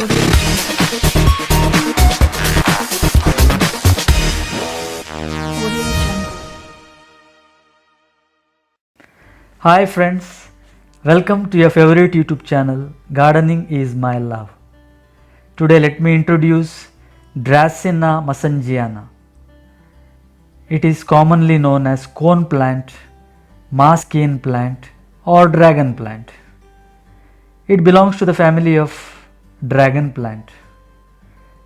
Hi friends, welcome to your favorite YouTube channel, Gardening is My Love. Today let me introduce Dracaena massangiana. It is commonly known as cone plant, mass cane plant or dragon plant. It belongs to the family of dragon plant.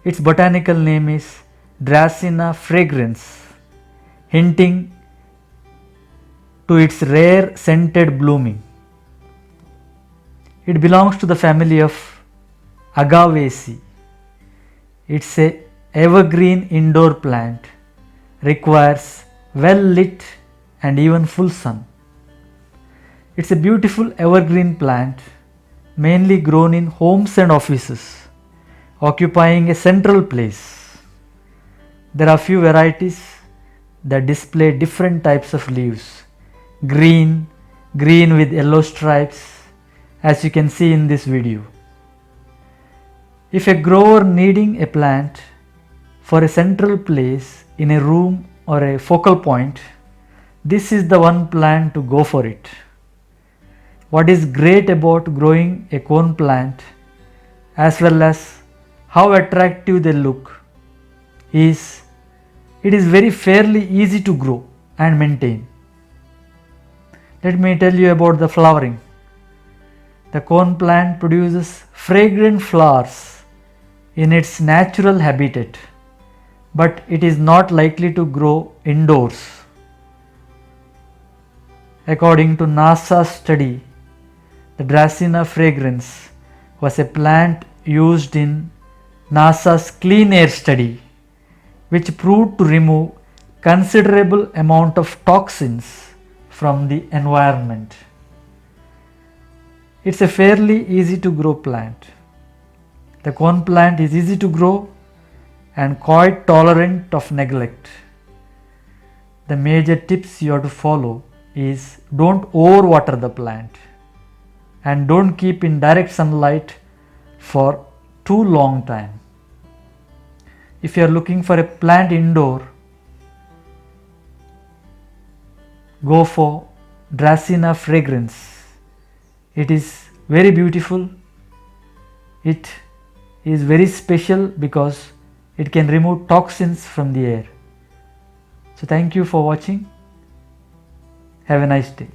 Its botanical name is Dracaena Fragrans, hinting to its rare scented blooming. It belongs to the family of Agaveaceae. It's a evergreen indoor plant, requires well lit and even full sun. It's a beautiful evergreen plant mainly grown in homes and offices, occupying a central place. There are few varieties that display different types of leaves. Green with yellow stripes, as you can see in this video. If a grower needing a plant for a central place in a room or a focal point, this is the one plant to go for it. What is great about growing a cone plant as well as how attractive they look is it is very fairly easy to grow and maintain. Let me tell you about the flowering. The cone plant produces fragrant flowers in its natural habitat, but it is not likely to grow indoors. According to NASA's study, the Dracaena fragrans was a plant used in NASA's clean air study, which proved to remove considerable amount of toxins from the environment. It's a fairly easy to grow plant. The cone plant is easy to grow and quite tolerant of neglect. The major tips you have to follow is don't overwater the plant and don't keep in direct sunlight for too long time. If you are looking for a plant indoor, go for Dracaena fragrans. It is very beautiful. It is very special because it can remove toxins from the air. So thank you for watching. Have a nice day.